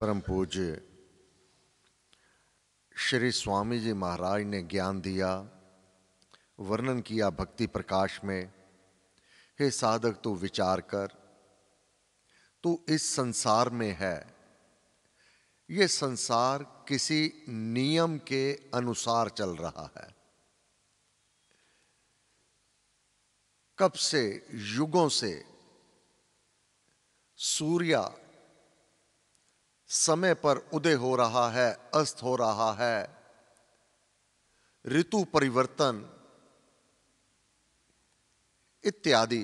परम पूज्य श्री स्वामी जी महाराज ने ज्ञान दिया, वर्णन किया भक्ति प्रकाश में। हे साधक, तू विचार कर, तू इस संसार में है। ये संसार किसी नियम के अनुसार चल रहा है। कब से, युगों से सूर्य समय पर उदय हो रहा है, अस्त हो रहा है, ऋतु परिवर्तन इत्यादि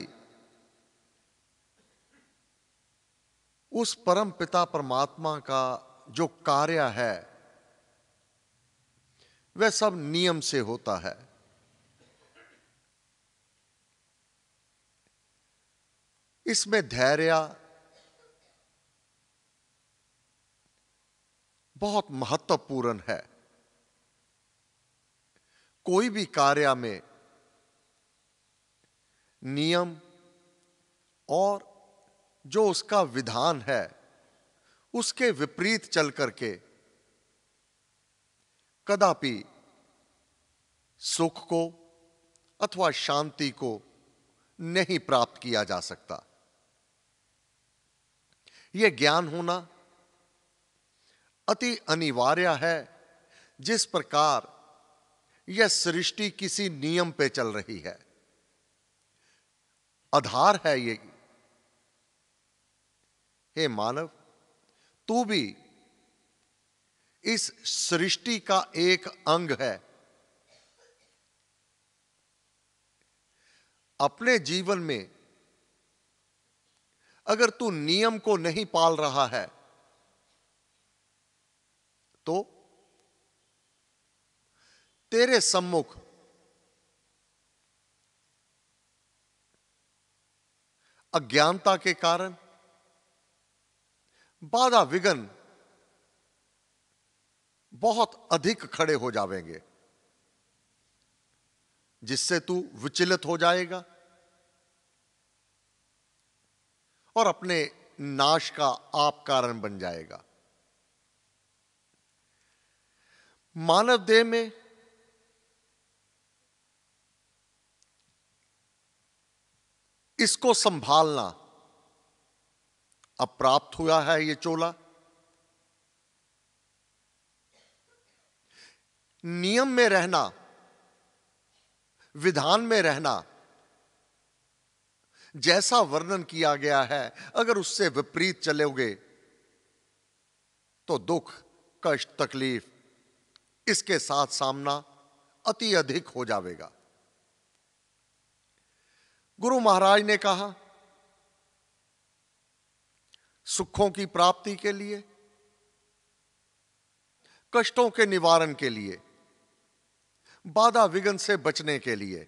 उस परम पिता परमात्मा का जो कार्य है वह सब नियम से होता है। इसमें धैर्य बहुत महत्वपूर्ण है। कोई भी कार्य में नियम और जो उसका विधान है उसके विपरीत चल करके कदापि सुख को अथवा शांति को नहीं प्राप्त किया जा सकता। यह ज्ञान होना अति अनिवार्य है। जिस प्रकार यह सृष्टि किसी नियम पे चल रही है, आधार है ये। हे मानव, तू भी इस सृष्टि का एक अंग है। अपने जीवन में अगर तू नियम को नहीं पाल रहा है तो तेरे सम्मुख अज्ञानता के कारण बाधा विघ्न बहुत अधिक खड़े हो जाएंगे, जिससे तू विचलित हो जाएगा और अपने नाश का आप कारण बन जाएगा। मानव देह में इसको संभालना अब प्राप्त हुआ है। ये चोला नियम में रहना, विधान में रहना, जैसा वर्णन किया गया है, अगर उससे विपरीत चलोगे तो दुख, कष्ट, तकलीफ इसके साथ सामना अति अधिक हो जाएगा। गुरु महाराज ने कहा, सुखों की प्राप्ति के लिए, कष्टों के निवारण के लिए, बाधा विघ्न से बचने के लिए,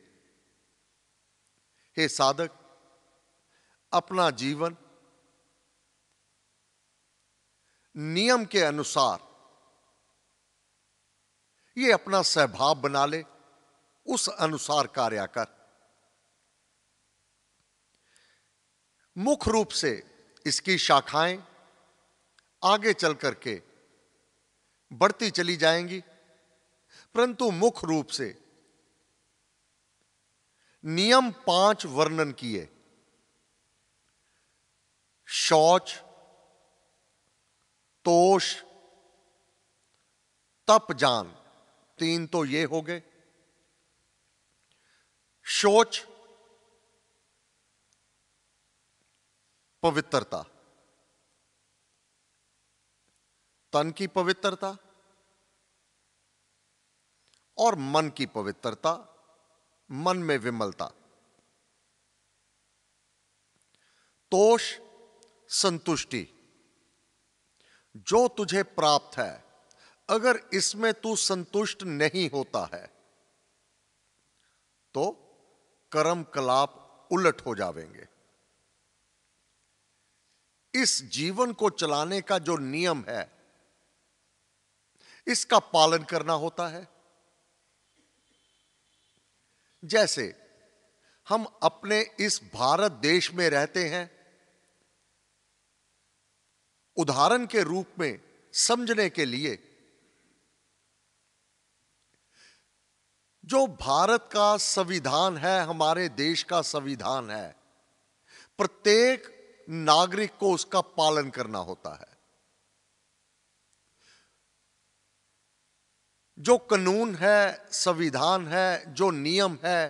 हे साधक, अपना जीवन नियम के अनुसार ये अपना स्वभाव बना ले, उस अनुसार कार्य कर। मुख्य रूप से इसकी शाखाएं आगे चल करके बढ़ती चली जाएंगी, परंतु मुख्य रूप से नियम 5 वर्णन किए। शौच, तोष, तप, जान, 3 तो ये हो गए। शौच पवित्रता, तन की पवित्रता और मन की पवित्रता, मन में विमलता। तोष संतुष्टि, जो तुझे प्राप्त है अगर इसमें तू संतुष्ट नहीं होता है तो कर्म कलाप उलट हो जाएंगे। इस जीवन को चलाने का जो नियम है इसका पालन करना होता है। जैसे हम अपने इस भारत देश में रहते हैं, उदाहरण के रूप में समझने के लिए, जो भारत का संविधान है, हमारे देश का संविधान है, प्रत्येक नागरिक को उसका पालन करना होता है। जो कानून है, संविधान है, जो नियम है,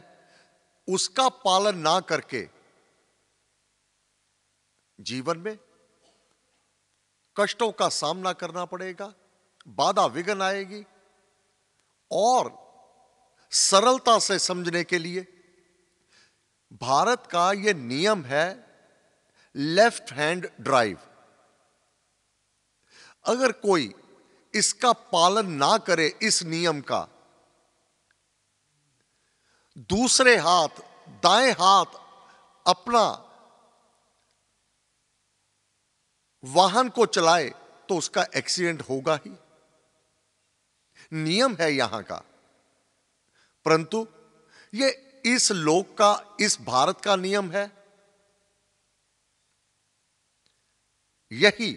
उसका पालन ना करके जीवन में कष्टों का सामना करना पड़ेगा, बाधा विघ्न आएगी। और सरलता से समझने के लिए भारत का यह नियम है लेफ्ट हैंड ड्राइव। अगर कोई इसका पालन ना करे, इस नियम का, दूसरे हाथ, दाएं हाथ अपना वाहन को चलाए तो उसका एक्सीडेंट होगा ही। नियम है यहां का। परंतु यह इस लोक का, इस भारत का नियम है। यही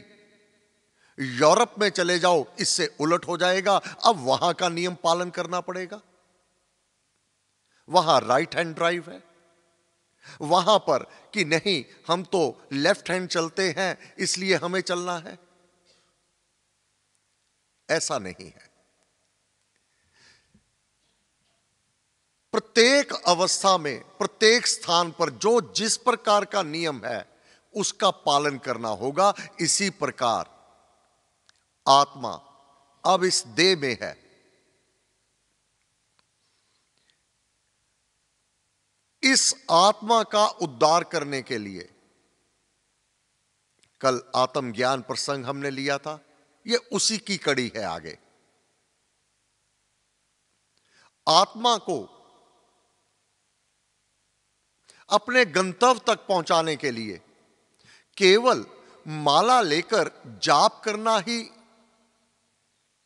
यूरोप में चले जाओ, इससे उलट हो जाएगा। अब वहां का नियम पालन करना पड़ेगा। वहां राइट हैंड ड्राइव है, वहां पर कि नहीं, हम तो लेफ्ट हैंड चलते हैं इसलिए हमें चलना है। ऐसा नहीं है। प्रत्येक अवस्था में, प्रत्येक स्थान पर जो जिस प्रकार का नियम है उसका पालन करना होगा। इसी प्रकार आत्मा अब इस देह में है। इस आत्मा का उद्धार करने के लिए, कल आत्मज्ञान प्रसंग हमने लिया था, यह उसी की कड़ी है। आगे आत्मा को अपने गंतव्य तक पहुंचाने के लिए केवल माला लेकर जाप करना ही,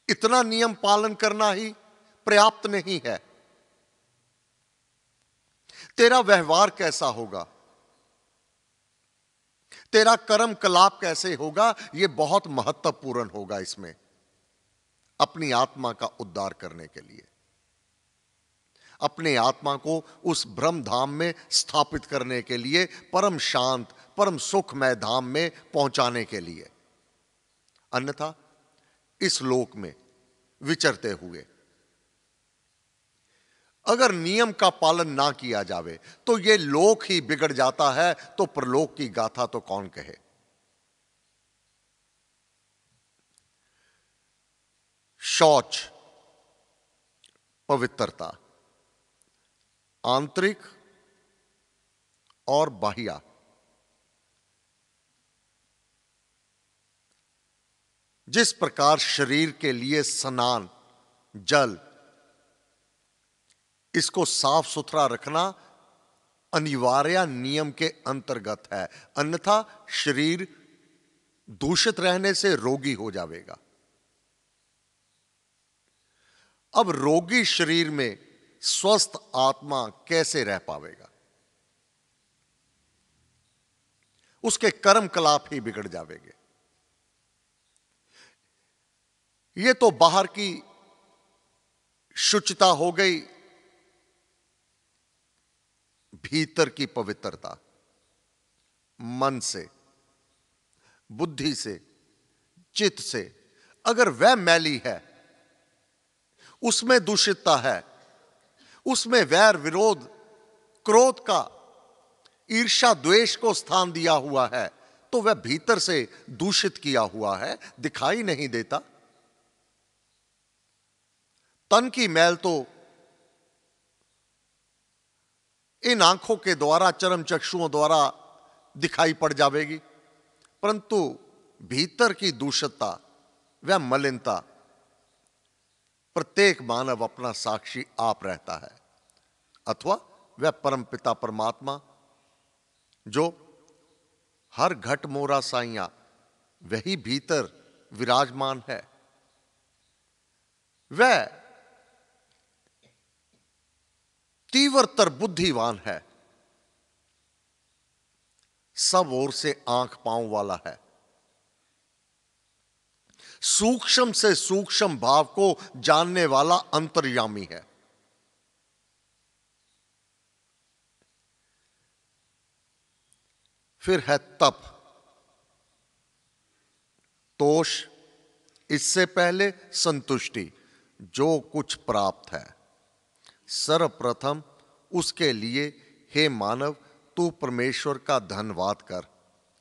इतना नियम पालन करना ही पर्याप्त नहीं है। तेरा व्यवहार कैसा होगा, तेरा कर्म कलाप कैसे होगा, यह बहुत महत्वपूर्ण होगा इसमें, अपनी आत्मा का उद्धार करने के लिए, अपने आत्मा को उस ब्रह्म धाम में स्थापित करने के लिए, परम शांत, परम सुखमय धाम में पहुंचाने के लिए। अन्यथा इस लोक में विचरते हुए अगर नियम का पालन ना किया जावे तो यह लोक ही बिगड़ जाता है, तो परलोक की गाथा तो कौन कहे। शौच, पवित्रता, आंतरिक और बाह्य, जिस प्रकार शरीर के लिए स्नान, जल, इसको साफ सुथरा रखना अनिवार्य नियम के अंतर्गत है, अन्यथा शरीर दूषित रहने से रोगी हो जाएगा। अब रोगी शरीर में स्वस्थ आत्मा कैसे रह पाएगा? उसके कर्म कलाप ही बिगड़ जाएंगे। यह तो बाहर की शुचिता हो गई, भीतर की पवित्रता, मन से, बुद्धि से, चित्त से अगर वह मैली है, उसमें दूषितता है, उसमें वैर विरोध, क्रोध का, ईर्ष्या द्वेष को स्थान दिया हुआ है, तो वह भीतर से दूषित किया हुआ है, दिखाई नहीं देता। तन की मैल तो इन आंखों के द्वारा, चरम चक्षुओं द्वारा दिखाई पड़ जाएगी, परंतु भीतर की दूषितता, वह मलिनता, प्रत्येक मानव अपना साक्षी आप रहता है, अथवा वह परमपिता परमात्मा जो हर घट मोरा साइया, वही भीतर विराजमान है। वह तीव्रतर बुद्धिवान है, सब ओर से आंख पांव वाला है, सूक्ष्म से सूक्ष्म भाव को जानने वाला अंतर्यामी है। फिर है तप। तोष, इससे पहले संतुष्टि, जो कुछ प्राप्त है। सर्वप्रथम उसके लिए हे मानव तू परमेश्वर का धन्यवाद कर,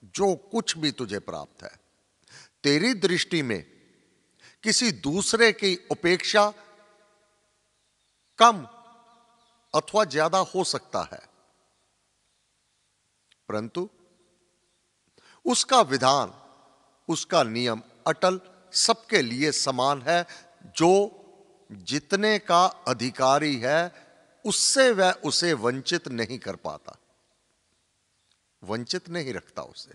जो कुछ भी तुझे प्राप्त है। तेरी दृष्टि में किसी दूसरे की उपेक्षा कम अथवा ज्यादा हो सकता है, परंतु उसका विधान, उसका नियम अटल सबके लिए समान है। जो जितने का अधिकारी है उससे वह उसे वंचित नहीं कर पाता, वंचित नहीं रखता उसे।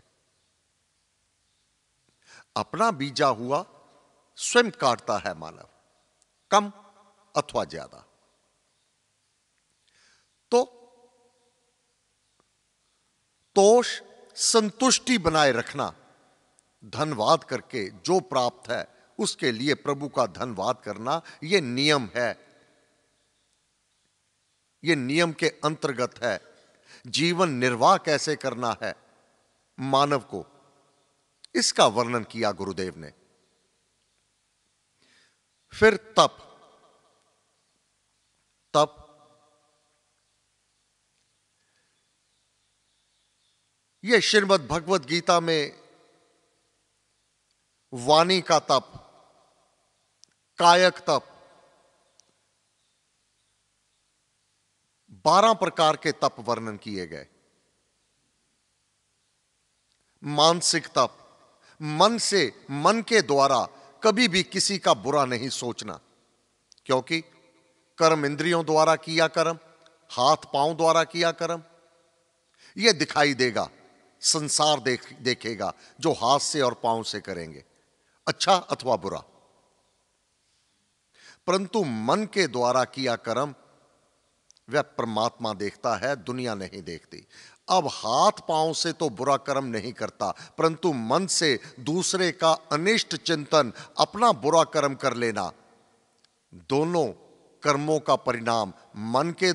अपना बीजा हुआ स्वयं काटता है मानव, कम अथवा ज्यादा। तो तोष, संतुष्टि बनाए रखना, धन्यवाद करके जो प्राप्त है उसके लिए प्रभु का धन्यवाद करना, यह नियम है, यह नियम के अंतर्गत है। जीवन निर्वाह कैसे करना है मानव को, इसका वर्णन किया गुरुदेव ने। फिर तप। तप यह श्रीमद् भगवत गीता में वाणी का तप, कायक तप, 12 प्रकार के तप वर्णन किए गए। मानसिक तप, मन से, मन के द्वारा कभी भी किसी का बुरा नहीं सोचना, क्योंकि कर्म इंद्रियों द्वारा किया कर्म, हाथ पांव द्वारा किया कर्म, यह दिखाई देगा, संसार देखेगा जो हाथ से और पांव से करेंगे, अच्छा अथवा बुरा। परंतु मन के द्वारा किया कर्म वह परमात्मा देखता है, दुनिया नहीं देखती। अब हाथ पांव से तो बुरा कर्म नहीं करता, परंतु मन से दूसरे का अनिष्ट चिंतन, अपना बुरा कर्म कर लेना, दोनों कर्मों का परिणाम मन के